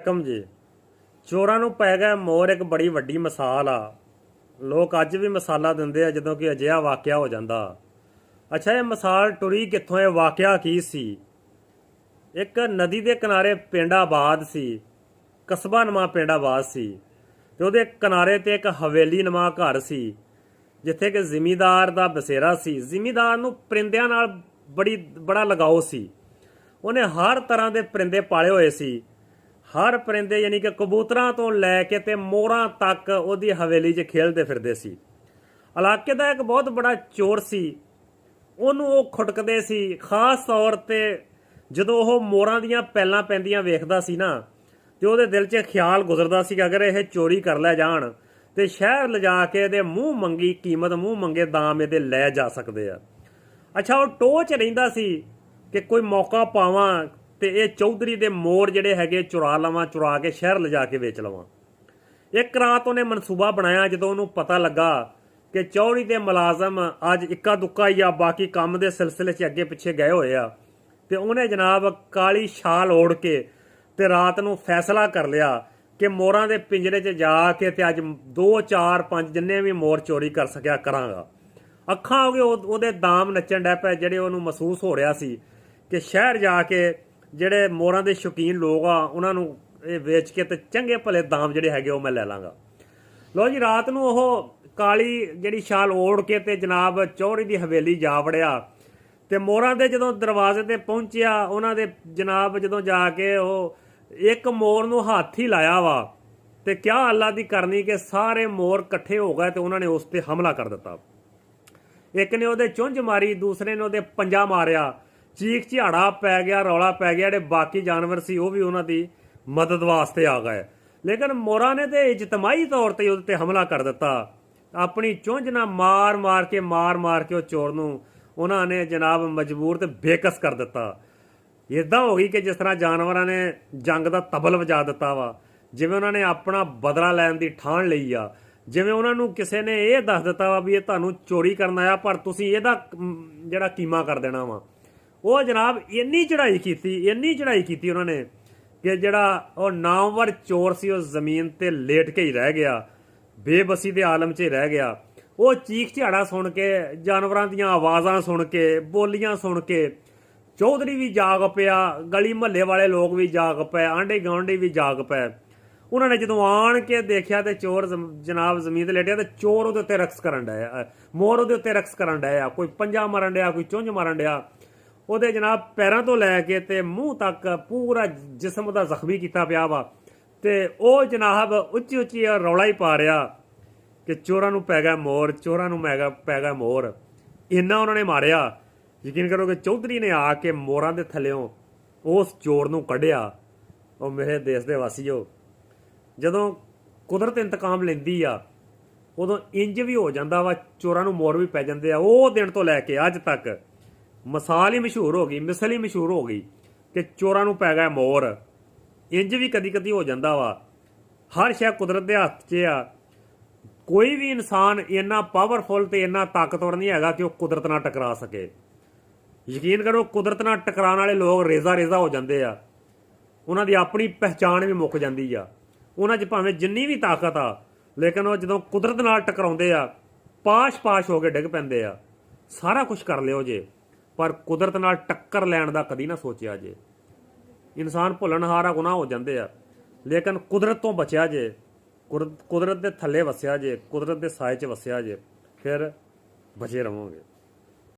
ਕਮ ਜੀ ਚੋਰਾਂ ਨੂੰ ਪੈ ਗਿਆ ਮੋਰ ਇੱਕ ਬੜੀ ਵੱਡੀ ਮਿਸਾਲ ਆ। ਲੋਕ ਅੱਜ ਵੀ ਮਿਸਾਲਾਂ ਦਿੰਦੇ ਆ ਜਦੋਂ ਕਿ ਅਜਿਹਾ ਵਾਕਿਆ ਹੋ ਜਾਂਦਾ। ਅੱਛਾ, ਇਹ ਮਿਸਾਲ ਟੁਰੀ ਕਿੱਥੋਂ? ਇਹ ਵਾਕਿਆ ਕੀ ਸੀ? ਇੱਕ ਨਦੀ ਦੇ ਕਿਨਾਰੇ ਪਿੰਡ ਆਬਾਦ ਸੀ, ਕਸਬਾ ਨੁਮਾ ਪਿੰਡ ਆਬਾਦ ਸੀ, ਤੇ ਉਹਦੇ ਕਿਨਾਰੇ ਤੇ ਇੱਕ ਹਵੇਲੀ ਨੁਮਾ ਘਰ ਸੀ ਜਿੱਥੇ ਕਿ ਜ਼ਿਮੀਂਦਾਰ ਦਾ ਬਸੇਰਾ ਸੀ। ਜ਼ਿਮੀਂਦਾਰ ਨੂੰ ਪਰਿੰਦਿਆਂ ਨਾਲ ਬੜਾ ਲਗਾਓ ਸੀ। ਉਹਨੇ ਹਰ ਤਰ੍ਹਾਂ ਦੇ ਪਰਿੰਦੇ ਪਾਲੇ ਹੋਏ ਸੀ। ਹਰ ਪਰਿੰਦੇ ਯਾਨੀ ਕਿ ਕਬੂਤਰਾਂ ਤੋਂ ਲੈ ਕੇ ਤੇ ਮੋਰਾਂ ਤੱਕ ਉਹਦੀ ਹਵੇਲੀ 'ਚ ਖੇਲਦੇ ਫਿਰਦੇ ਸੀ। ਇਲਾਕੇ ਦਾ ਇੱਕ ਬਹੁਤ ਬੜਾ ਚੋਰ ਸੀ, ਉਹਨੂੰ ਉਹ ਖੁਟਕਦੇ ਸੀ। ਖਾਸ ਤੌਰ ਤੇ ਜਦੋਂ ਉਹ ਮੋਰਾਂ ਦੀਆਂ ਪੈਲਾਂ ਪੈਂਦੀਆਂ ਵੇਖਦਾ ਸੀ ਨਾ, ਤੇ ਉਹਦੇ ਦਿਲ 'ਚ ਖਿਆਲ ਗੁਜ਼ਰਦਾ ਸੀ ਕਿ ਅਗਰ ਇਹ ਚੋਰੀ ਕਰ ਲੈ ਜਾਣ ਤੇ ਸ਼ਹਿਰ ਲਿਜਾ ਕੇ ਇਹਦੇ ਮੂੰਹ ਮੰਗੀ ਕੀਮਤ, ਮੂੰਹ ਮੰਗੇ ਦਾਮ ਇਹਦੇ ਲੈ ਜਾ ਸਕਦੇ ਆ। ਅੱਛਾ, ਉਹ ਟੋਹ 'ਚ ਰਹਿੰਦਾ ਸੀ ਕਿ ਕੋਈ ਮੌਕਾ ਪਾਵਾਂ ਤੇ ਇਹ ਚੌਧਰੀ ਦੇ ਮੋਰ ਜਿਹੜੇ ਹੈਗੇ ਚੁਰਾ ਲਵਾਂ, ਚੁਰਾ ਕੇ ਸ਼ਹਿਰ ਲਿਜਾ ਕੇ ਵੇਚ ਲਵਾਂ। ਇੱਕ ਰਾਤ ਉਹਨੇ ਮਨਸੂਬਾ ਬਣਾਇਆ। ਜਦੋਂ ਉਹਨੂੰ ਪਤਾ ਲੱਗਾ ਕਿ ਚੌਧਰੀ ਦੇ ਮੁਲਾਜ਼ਮ ਅੱਜ ਇੱਕਾ ਦੁੱਕਾ ਹੀ ਆ, ਬਾਕੀ ਕੰਮ ਦੇ ਸਿਲਸਿਲੇ 'ਚ ਅੱਗੇ ਪਿੱਛੇ ਗਏ ਹੋਏ ਆ, ਤੇ ਉਹਨੇ ਜਨਾਬ ਕਾਲੀ ਛਾਲ ਓੜ ਕੇ ਤੇ ਰਾਤ ਨੂੰ ਫੈਸਲਾ ਕਰ ਲਿਆ ਕਿ ਮੋਰਾਂ ਦੇ ਪਿੰਜਰੇ 'ਚ ਜਾ ਕੇ ਤੇ ਅੱਜ 2 4 5 ਜਿੰਨੇ ਵੀ ਮੋਰ ਚੋਰੀ ਕਰ ਸਕਿਆ ਕਰਾਂਗਾ। ਅੱਖਾਂ ਹੋ ਗਏ ਉਹਦੇ ਦਾਮ ਨੱਚਣ ਡੈ ਪਏ, ਜਿਹੜੇ ਉਹਨੂੰ ਮਹਿਸੂਸ ਹੋ ਰਿਹਾ ਸੀ ਕਿ ਸ਼ਹਿਰ ਜਾ ਕੇ ਜਿਹੜੇ ਮੋਰਾਂ ਦੇ ਸ਼ੌਕੀਨ ਲੋਕ ਆ ਉਹਨਾਂ ਨੂੰ ਇਹ ਵੇਚ ਕੇ ਤੇ ਚੰਗੇ ਭਲੇ ਦਾਮ ਜਿਹੜੇ ਹੈਗੇ ਉਹ ਮੈਂ ਲੈ ਲਾਂਗਾ। ਲੋ ਜੀ, ਰਾਤ ਨੂੰ ਉਹ ਕਾਲੀ ਜਿਹੜੀ ਛਾਲ ਓੜ ਕੇ ਤੇ ਜਨਾਬ ਚੌਧਰੀ ਦੀ ਹਵੇਲੀ ਜਾ ਵੜਿਆ ਤੇ ਮੋਰਾਂ ਦੇ ਜਦੋਂ ਦਰਵਾਜ਼ੇ ਤੇ ਪਹੁੰਚਿਆ, ਉਹਨਾਂ ਦੇ ਜਨਾਬ ਜਦੋਂ ਜਾ ਕੇ ਉਹ ਇੱਕ ਮੋਰ ਨੂੰ ਹੱਥ ਹੀ ਲਾਇਆ ਵਾ ਤੇ ਕਿਆ ਅੱਲਾ ਦੀ ਕਰਨੀ ਕਿ ਸਾਰੇ ਮੋਰ ਇਕੱਠੇ ਹੋ ਗਏ ਤੇ ਉਹਨਾਂ ਨੇ ਉਸ ਤੇ ਹਮਲਾ ਕਰ ਦਿੱਤਾ। ਇੱਕ ਨੇ ਉਹਦੇ ਚੁੰਝ ਮਾਰੀ, ਦੂਸਰੇ ਨੇ ਉਹਦੇ ਪੰਜਾ ਮਾਰਿਆ। ਚੀਖ ਝਾੜਾ ਪੈ ਗਿਆ, ਰੌਲਾ ਪੈ ਗਿਆ। ਜਿਹੜੇ ਬਾਕੀ ਜਾਨਵਰ ਸੀ ਉਹ ਵੀ ਉਹਨਾਂ ਦੀ ਮਦਦ ਵਾਸਤੇ ਆ ਗਏ, ਲੇਕਿਨ ਮੋਰਾਂ ਨੇ ਤੇ ਇਜਤਮਾਹੀ ਤੌਰ ਤੇ ਉਹਦੇ ਤੇ ਹਮਲਾ ਕਰ ਦਿੱਤਾ। ਆਪਣੀ ਚੁੰਝ ਨਾਲ ਮਾਰ ਮਾਰ ਕੇ ਉਹ ਚੋਰ ਨੂੰ ਉਹਨਾਂ ਨੇ ਜਨਾਬ ਮਜਬੂਰ ਤੇ ਬੇਕਸ ਕਰ ਦਿੱਤਾ। ਇੱਦਾਂ ਹੋ ਗਈ ਕਿ ਜਿਸ ਤਰ੍ਹਾਂ ਜਾਨਵਰਾਂ ਨੇ ਜੰਗ ਦਾ ਤਬਲ ਵਜਾ ਦਿੱਤਾ ਵਾ, ਜਿਵੇਂ ਉਹਨਾਂ ਨੇ ਆਪਣਾ ਬਦਲਾ ਲੈਣ ਦੀ ਠਾਣ ਲਈ ਆ। ਜਿਵੇਂ ਉਹਨਾਂ ਨੂੰ ਕਿਸੇ ਨੇ ਇਹ ਦੱਸ ਦਿੱਤਾ ਵਾ ਵੀ ਇਹ ਤੁਹਾਨੂੰ ਚੋਰੀ ਕਰਨ ਆਇਆ, ਪਰ ਤੁਸੀਂ ਇਹਦਾ ਜਿਹੜਾ ਕੀਮਾ ਕਰ ਦੇਣਾ ਵਾ। ਉਹ ਜਨਾਬ ਇੰਨੀ ਚੜ੍ਹਾਈ ਕੀਤੀ ਉਹਨਾਂ ਨੇ ਕਿ ਜਿਹੜਾ ਉਹ ਨਾਮਵਰ ਚੋਰ ਸੀ ਉਹ ਜ਼ਮੀਨ ਤੇ ਲੇਟ ਕੇ ਹੀ ਰਹਿ ਗਿਆ, ਬੇਬਸੀ ਦੇ ਆਲਮ 'ਚ ਹੀ ਰਹਿ ਗਿਆ। ਉਹ ਚੀਖ ਝਾੜਾ ਸੁਣ ਕੇ, ਜਾਨਵਰਾਂ ਦੀਆਂ ਆਵਾਜ਼ਾਂ ਸੁਣ ਕੇ, ਬੋਲੀਆਂ ਸੁਣ ਕੇ ਚੌਧਰੀ ਵੀ ਜਾਗ ਪਿਆ, ਗਲੀ ਮਹੱਲੇ ਵਾਲੇ ਲੋਕ ਵੀ ਜਾਗ ਪਏ, ਆਂਢੀ ਗੁਆਂਢੀ ਵੀ ਜਾਗ ਪਏ। ਉਹਨਾਂ ਨੇ ਜਦੋਂ ਆਣ ਕੇ ਦੇਖਿਆ ਤੇ ਚੋਰ ਜਨਾਬ ਜ਼ਮੀਨ ਤੇ ਲੇਟਿਆ ਤੇ ਚੋਰ ਉਹਦੇ ਉੱਤੇ ਰਕਸ ਕਰਨ ਡਿਆ, ਮੋਰ ਉਹਦੇ ਉੱਤੇ ਰਕਸ ਕਰਨ ਡਿਆ, ਕੋਈ ਪੰਜਾ ਮਾਰਨ ਡਿਆ, ਕੋਈ ਚੁੰਝ ਮਾਰਨ ਡਿਆ। ਉਹਦੇ ਜਨਾਬ ਪੈਰਾਂ ਤੋਂ ਲੈ ਕੇ ਤੇ ਮੂੰਹ ਤੱਕ ਪੂਰਾ ਜਿਸਮ ਦਾ ਜ਼ਖਮੀ ਕੀਤਾ ਪਿਆ ਵਾ। ਤੇ ਉਹ ਜਨਾਬ ਉੱਚੀ ਉੱਚੀ ਰੌਲਾ ਹੀ ਪਾ ਰਿਹਾ ਕਿ ਚੋਰਾਂ ਨੂੰ ਪੈ ਗਿਆ ਮੋਰ, ਚੋਰਾਂ ਨੂੰ ਪੈ ਗਿਆ ਮੋਰ। ਇੰਨਾ ਉਹਨਾਂ ਨੇ ਮਾਰਿਆ, ਯਕੀਨ ਕਰੋ ਕਿ ਚੌਧਰੀ ਨੇ ਆ ਕੇ ਮੋਰਾਂ ਦੇ ਥੱਲਿਓਂ ਉਸ ਚੋਰ ਨੂੰ ਕੱਢਿਆ। ਉਹ ਮੇਰੇ ਦੇਸ਼ ਦੇ ਵਾਸੀਓ, ਜਦੋਂ ਕੁਦਰਤ ਇੰਤਕਾਮ ਲੈਂਦੀ ਆ ਉਦੋਂ ਇੰਜ ਵੀ ਹੋ ਜਾਂਦਾ ਵਾ, ਚੋਰਾਂ ਨੂੰ ਮੋਰ ਵੀ ਪੈ ਜਾਂਦੇ ਆ। ਉਹ ਦਿਨ ਤੋਂ ਲੈ ਕੇ ਅੱਜ ਤੱਕ ਮਿਸਾਲ ਹੀ ਮਸ਼ਹੂਰ ਹੋ ਗਈ, ਮਿਸਲ ਹੀ ਮਸ਼ਹੂਰ ਹੋ ਗਈ ਕਿ ਚੋਰਾਂ ਨੂੰ ਪੈ ਗਿਆ ਮੋਰ। ਇੰਜ ਵੀ ਕਦੀ ਕਦੀ ਹੋ ਜਾਂਦਾ ਵਾ। ਹਰ ਸ਼ੈ ਕੁਦਰਤ ਦੇ ਹੱਥ 'ਚ ਆ। ਕੋਈ ਵੀ ਇਨਸਾਨ ਇੰਨਾ ਪਾਵਰਫੁਲ ਤੇ ਇੰਨਾ ਤਾਕਤਵਰ ਨਹੀਂ ਹੈਗਾ ਕਿ ਉਹ ਕੁਦਰਤ ਨਾਲ ਟਕਰਾ ਸਕੇ। ਯਕੀਨ ਕਰੋ, ਕੁਦਰਤ ਨਾਲ ਟਕਰਾਉਣ ਵਾਲੇ ਲੋਕ ਰੇਜ਼ਾ ਹੋ ਜਾਂਦੇ ਆ। ਉਹਨਾਂ ਦੀ ਆਪਣੀ ਪਹਿਚਾਣ ਵੀ ਮੁੱਕ ਜਾਂਦੀ ਆ। ਉਹਨਾਂ 'ਚ ਭਾਵੇਂ ਜਿੰਨੀ ਵੀ ਤਾਕਤ ਆ, ਲੇਕਿਨ ਉਹ ਜਦੋਂ ਕੁਦਰਤ ਨਾਲ ਟਕਰਾਉਂਦੇ ਆ ਪਾਸ਼ ਹੋ ਕੇ ਡਿੱਗ ਪੈਂਦੇ ਆ। ਸਾਰਾ ਕੁਝ ਕਰ ਲਿਓ ਜੇ, ਪਰ ਕੁਦਰਤ ਨਾਲ ਟੱਕਰ ਲੈਣ ਦਾ ਕਦੀ ਨਾ ਸੋਚਿਆ ਜੇ। ਇਨਸਾਨ ਭੁੱਲਣਹਾਰਾ ਗੁਨਾਹ ਹੋ ਜਾਂਦੇ ਆ, ਲੇਕਿਨ ਕੁਦਰਤ ਤੋਂ ਬਚਿਆ ਜੇ, ਕੁਦਰਤ ਦੇ ਥੱਲੇ ਵਸਿਆ ਜੇ, ਕੁਦਰਤ ਦੇ ਸਾਏ 'ਚ ਵਸਿਆ ਜੇ, ਫਿਰ ਬਚੇ ਰਹੋਗੇ।